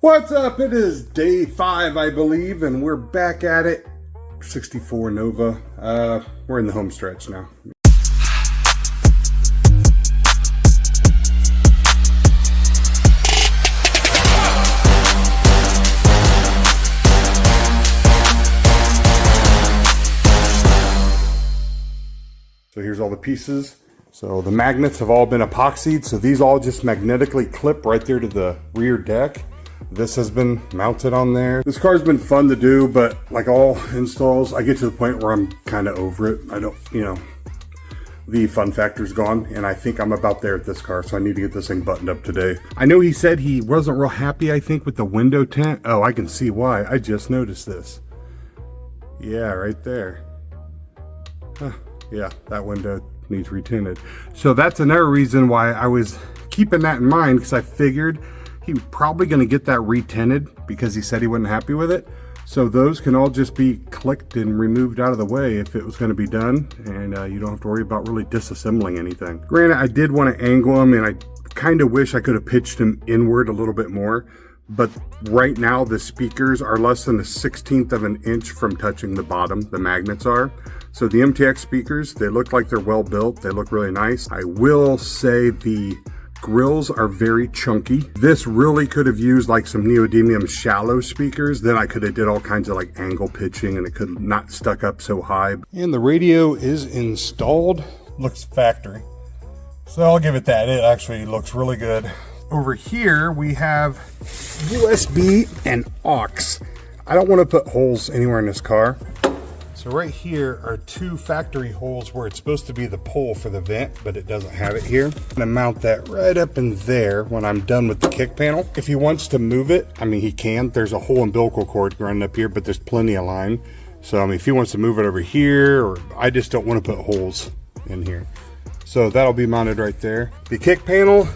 What's up? It is day 5, I believe, and we're back at it. 64 Nova. We're in the home stretch now. So here's all the pieces. So the magnets have all been epoxied, so these all just magnetically clip right there to the rear deck. This has been mounted on there. This car's been fun to do, but like all installs, I get to the point where I'm kind of over it. I don't, the fun factor's gone, and I think I'm about there at this car, so I need to get this thing buttoned up today. I know he said he wasn't real happy, I think, with the window tint. Oh, I can see why. I just noticed this. Yeah, right there. Huh. Yeah, that window needs retinted. So that's another reason why I was keeping that in mind, because I figured he was probably going to get that retinted because he said he wasn't happy with it. So those can all just be clicked and removed out of the way if it was going to be done, and you don't have to worry about really disassembling anything. Granted, I did want to angle him, and I kind of wish I could have pitched him inward a little bit more, but right now the speakers are less than a 1/16 of an inch from touching the bottom. The magnets are. So the MTX speakers, they look like they're well built. They look really nice. I will say the grills are very chunky. This really could have used like some neodymium shallow speakers. Then I could have did all kinds of like angle pitching, and it could not stuck up so high. And the radio is installed. Looks factory. So I'll give it that. It actually looks really good. Over here we have USB and aux. I don't want to put holes anywhere in this car. So right here are 2 factory holes where it's supposed to be the pole for the vent, but it doesn't have it here. I'm gonna mount that right up in there when I'm done with the kick panel. If he wants to move it, I mean, he can. There's a whole umbilical cord running up here, but there's plenty of line. So, I mean, if he wants to move it over here, or I just don't want to put holes in here. So that'll be mounted right there. The kick panel,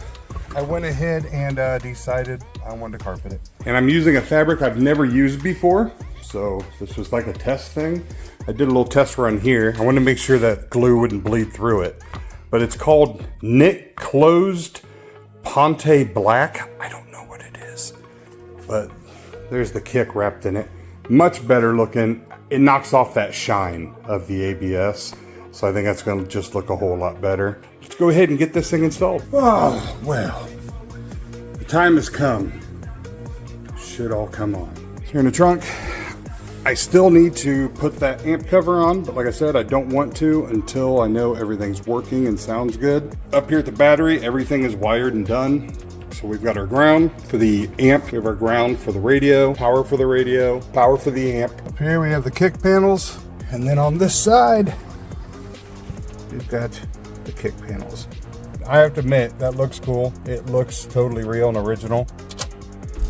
I went ahead and decided I wanted to carpet it. And I'm using a fabric I've never used before. So this was like a test thing. I did a little test run here. I wanted to make sure that glue wouldn't bleed through it. But it's called Knit Closed Ponte Black. I don't know what it is, but there's the kick wrapped in it. Much better looking. It knocks off that shine of the ABS. So I think that's gonna just look a whole lot better. Let's go ahead and get this thing installed. Oh, well, the time has come. Should all come on. Here in the trunk, I still need to put that amp cover on, but like I said, I don't want to until I know everything's working and sounds good. Up here at the battery, everything is wired and done. So we've got our ground for the amp, we have our ground for the radio, power for the radio, power for the amp. Up here we have the kick panels, and then on this side, we've got the kick panels. I have to admit, that looks cool. It looks totally real and original.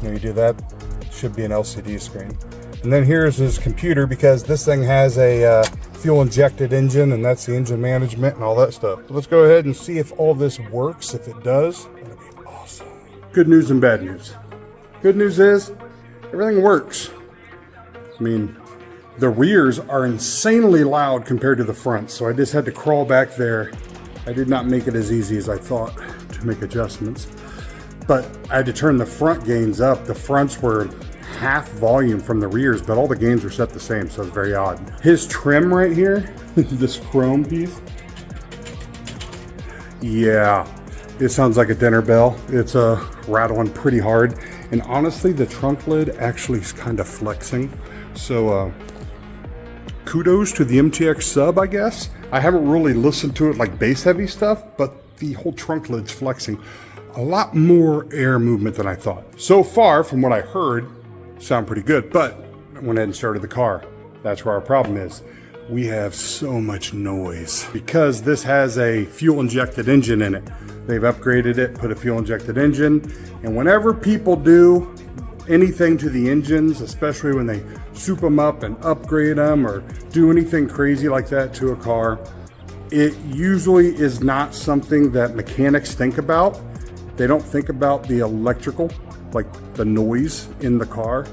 When you do that, it should be an LCD screen. And then here's his computer, because this thing has a fuel injected engine, and that's the engine management and all that stuff. So let's go ahead and see if all this works. If it does, that'll be awesome. Good news and bad news. Good news is everything works. I mean, the rears are insanely loud compared to the front, so I just had to crawl back there. I did not make it as easy as I thought to make adjustments, but I had to turn the front gains up. The fronts were half volume from the rears, but all the gains were set the same, so it's very odd. His trim right here, this chrome piece, yeah, it sounds like a dinner bell. It's rattling pretty hard, and honestly, the trunk lid actually is kind of flexing. So kudos to the MTX sub, I guess. I haven't really listened to it like bass heavy stuff, but the whole trunk lid's flexing. A lot more air movement than I thought. So far, from what I heard, sound pretty good, but I went ahead and started the car. That's where our problem is. We have so much noise because this has a fuel injected engine in it. They've upgraded it, put a fuel injected engine, and whenever people do anything to the engines, especially when they soup them up and upgrade them or do anything crazy like that to a car, it usually is not something that mechanics think about. They don't think about the electrical, like the noise in the car,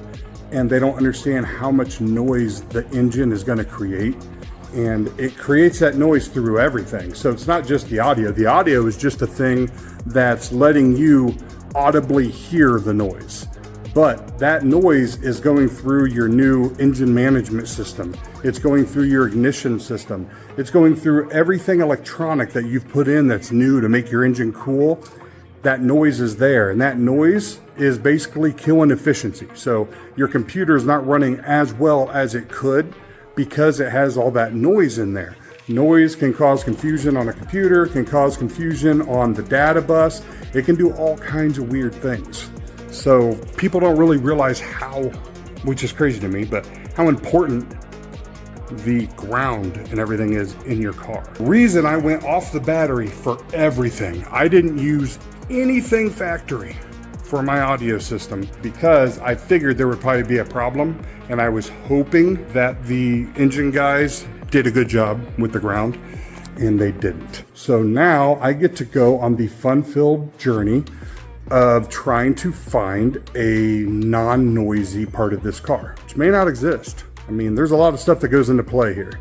and they don't understand how much noise the engine is going to create. And it creates that noise through everything. So it's not just the audio. The audio is just a thing that's letting you audibly hear the noise. But that noise is going through your new engine management system. It's going through your ignition system. It's going through everything electronic that you've put in that's new to make your engine cool. That noise is there, and that noise is basically killing efficiency. So your computer is not running as well as it could because it has all that noise in there. Noise can cause confusion on a computer, can cause confusion on the data bus. It can do all kinds of weird things. So people don't really realize how, which is crazy to me, but how important the ground and everything is in your car. Reason I went off the battery for everything. I didn't use anything factory for my audio system because I figured there would probably be a problem, and I was hoping that the engine guys did a good job with the ground, and they didn't. So now I get to go on the fun-filled journey of trying to find a non-noisy part of this car, which may not exist. I mean, there's a lot of stuff that goes into play here.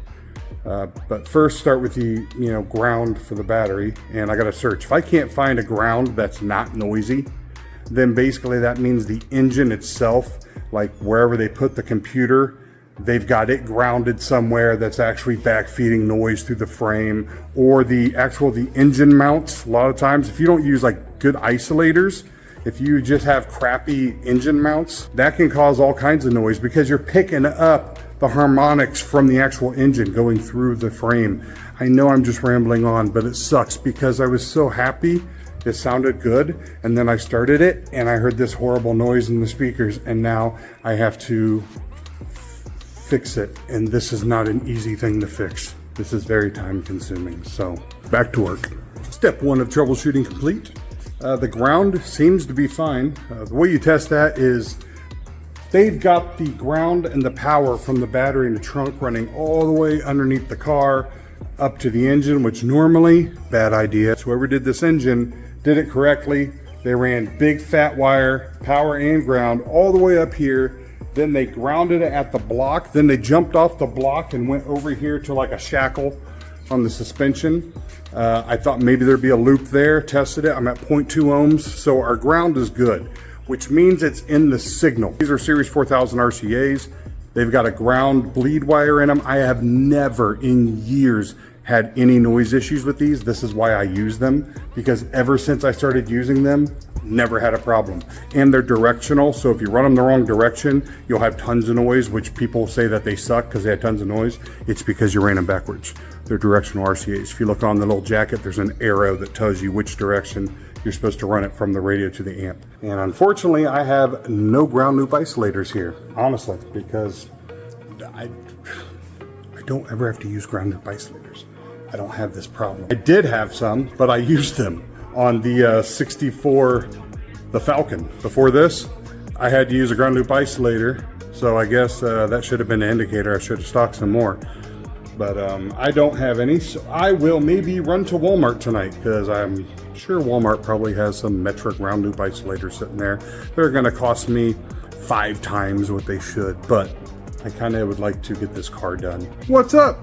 But first start with the ground for the battery, and I gotta search. If I can't find a ground that's not noisy, then basically that means the engine itself, like wherever they put the computer, they've got it grounded somewhere that's actually backfeeding noise through the frame, or the engine mounts. A lot of times, if you don't use like good isolators, if you just have crappy engine mounts, that can cause all kinds of noise because you're picking up the harmonics from the actual engine going through the frame. I know I'm just rambling on, but it sucks because I was so happy it sounded good, and then I started it and I heard this horrible noise in the speakers, and now I have to fix it, and this is not an easy thing to fix. This is very time consuming, so back to work. Step 1 of troubleshooting complete. The ground seems to be fine. The way you test that is they've got the ground and the power from the battery in the trunk running all the way underneath the car up to the engine, which normally, bad idea. So whoever did this engine did it correctly. They ran big fat wire, power and ground all the way up here. Then they grounded it at the block. Then they jumped off the block and went over here to like a shackle on the suspension. I thought maybe there'd be a loop there, tested it. I'm at 0.2 ohms, so our ground is good, which means it's in the signal. These are Series 4000 RCAs. They've got a ground bleed wire in them. I have never in years had any noise issues with these. This is why I use them, because ever since I started using them, never had a problem. And they're directional, so if you run them the wrong direction, you'll have tons of noise, which people say that they suck because they had tons of noise. It's because you ran them backwards. They're directional RCAs. If you look on the little jacket, there's an arrow that tells you which direction you're supposed to run it from the radio to the amp. And unfortunately, I have no ground loop isolators here, honestly, because I don't ever have to use ground loop isolators. I don't have this problem. I did have some, but I used them on the 64, the Falcon. Before this, I had to use a ground loop isolator, so I guess that should have been an indicator. I should have stocked some more. But I don't have any, so I will maybe run to Walmart tonight, because I'm sure Walmart probably has some metric ground loop isolators sitting there. They're gonna cost me 5 times what they should, but I kind of would like to get this car done. What's up?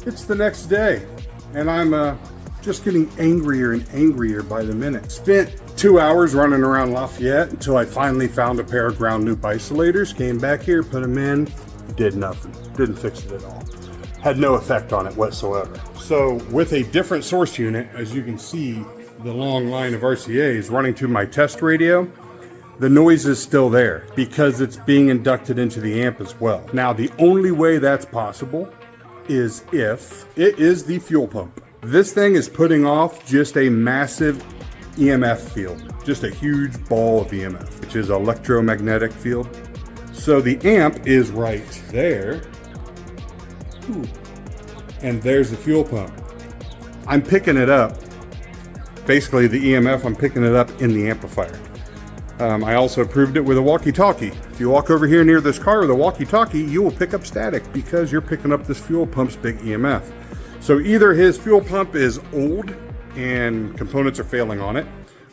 It's the next day, and I'm just getting angrier and angrier by the minute. Spent 2 hours running around Lafayette until I finally found a pair of ground loop isolators. Came back here, put them in, did nothing. Didn't fix it at all. Had no effect on it whatsoever. So with a different source unit, as you can see, the long line of RCAs running to my test radio, the noise is still there because it's being inducted into the amp as well. Now, the only way that's possible is if it is the fuel pump. This thing is putting off just a massive EMF field, just a huge ball of EMF, which is electromagnetic field. So the amp is right there. Ooh. And there's the fuel pump. I'm picking it up. Basically the EMF, I'm picking it up in the amplifier. I also proved it with a walkie-talkie. If you walk over here near this car with a walkie-talkie, you will pick up static because you're picking up this fuel pump's big EMF. So either his fuel pump is old and components are failing on it,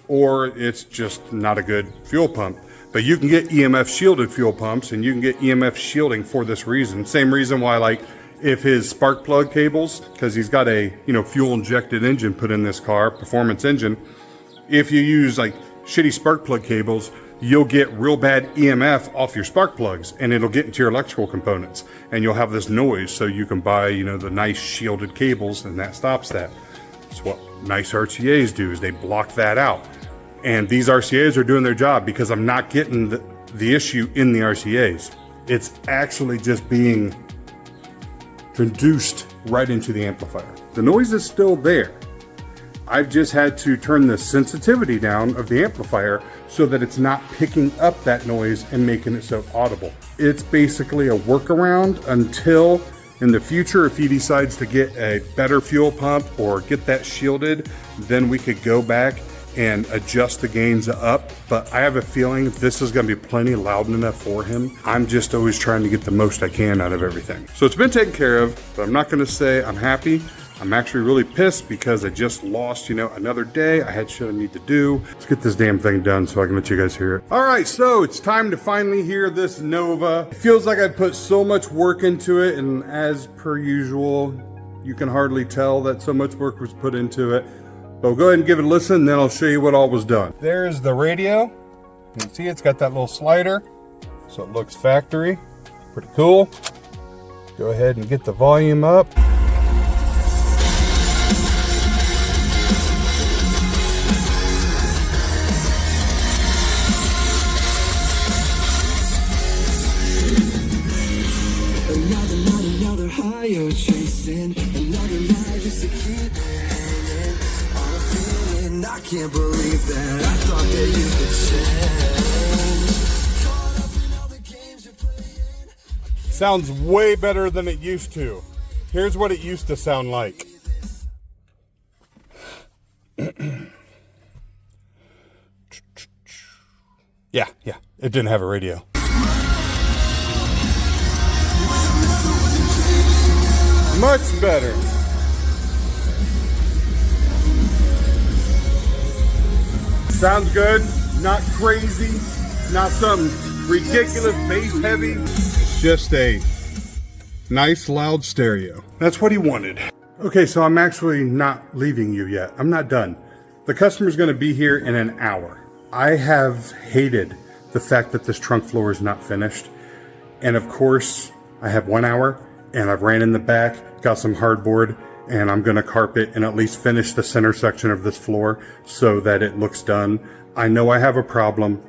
or it's just not a good fuel pump. But you can get EMF shielded fuel pumps, and you can get EMF shielding for this reason. Same reason why, like, if his spark plug cables, because he's got a fuel injected engine put in this car, performance engine, if you use like shitty spark plug cables, you'll get real bad EMF off your spark plugs, and it'll get into your electrical components, and you'll have this noise. So you can buy, you know, the nice shielded cables, and that stops that. That's what nice RCAs do, is they block that out. And these RCAs are doing their job, because I'm not getting the issue in the RCAs. It's actually just being introduced right into the amplifier. The noise is still there. I've just had to turn the sensitivity down of the amplifier so that it's not picking up that noise and making it so audible. It's basically a workaround until in the future, if he decides to get a better fuel pump or get that shielded, then we could go back and adjust the gains up. But I have a feeling this is gonna be plenty loud enough for him. I'm just always trying to get the most I can out of everything. So it's been taken care of, but I'm not gonna say I'm happy. I'm actually really pissed because I just lost, you know, another day. I had shit I need to do. Let's get this damn thing done so I can let you guys hear it. All right, so it's time to finally hear this Nova. It feels like I put so much work into it, and as per usual, you can hardly tell that so much work was put into it. But we'll go ahead and give it a listen, then I'll show you what all was done. There's the radio. You can see it's got that little slider, so it looks factory. Pretty cool. Go ahead and get the volume up. You're chasing another lie just to keep hanging on a feeling. I can't believe that I thought that you could change. Caught up in all the games you're playing. Sounds way better than it used to. Here's what it used to sound like. Yeah, it didn't have a radio. Much better. Sounds good, not crazy, not something ridiculous bass heavy. It's just a nice loud stereo. That's what he wanted. Okay, so I'm actually not leaving you yet. I'm not done. The customer's gonna be here in an hour. I have hated the fact that this trunk floor is not finished. And of course, I have 1 hour, and I've ran in the back, got some hardboard, and I'm gonna carpet and at least finish the center section of this floor so that it looks done. I know I have a problem.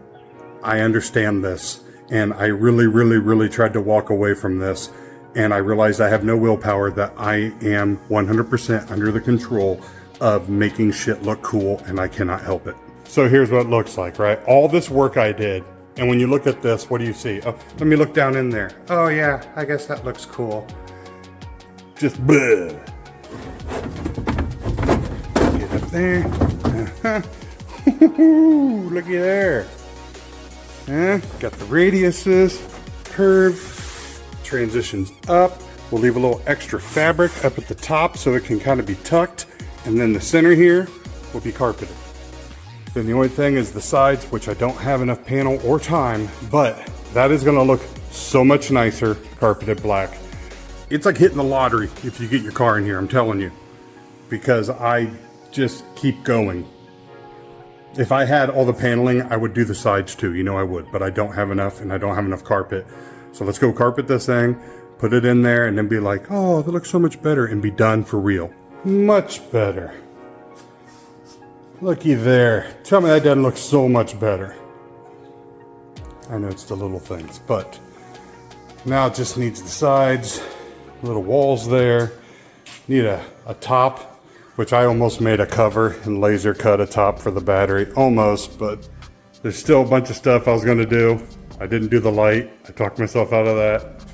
I understand this. And I really tried to walk away from this. And I realized I have no willpower, that I am 100% under the control of making shit look cool, and I cannot help it. So here's what it looks like, right? All this work I did. And when you look at this, what do you see? Oh, let me look down in there. Oh yeah, I guess that looks cool. Just bleh. Get up there. Looky there. Got the radiuses, curve, transitions up. We'll leave a little extra fabric up at the top so it can kind of be tucked. And then the center here will be carpeted. Then the only thing is the sides, which I don't have enough panel or time, but that is gonna look so much nicer, carpeted black. It's like hitting the lottery if you get your car in here, I'm telling you, because I just keep going. If I had all the paneling, I would do the sides too, you know I would, but I don't have enough, and I don't have enough carpet. So let's go carpet this thing, put it in there, and then be like, oh, that looks so much better, and be done for real. Much better. Looky there. Tell me that doesn't look so much better. I know it's the little things, but now it just needs the sides, little walls there. Need a top, which I almost made a cover and laser cut a top for the battery. Almost, but there's still a bunch of stuff I was gonna do. I didn't do the light. I talked myself out of that,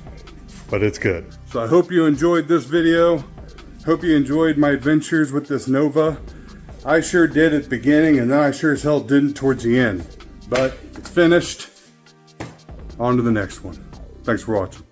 but it's good. So I hope you enjoyed this video. Hope you enjoyed my adventures with this Nova. I sure did at the beginning, and then I sure as hell didn't towards the end. But it's finished. On to the next one. Thanks for watching.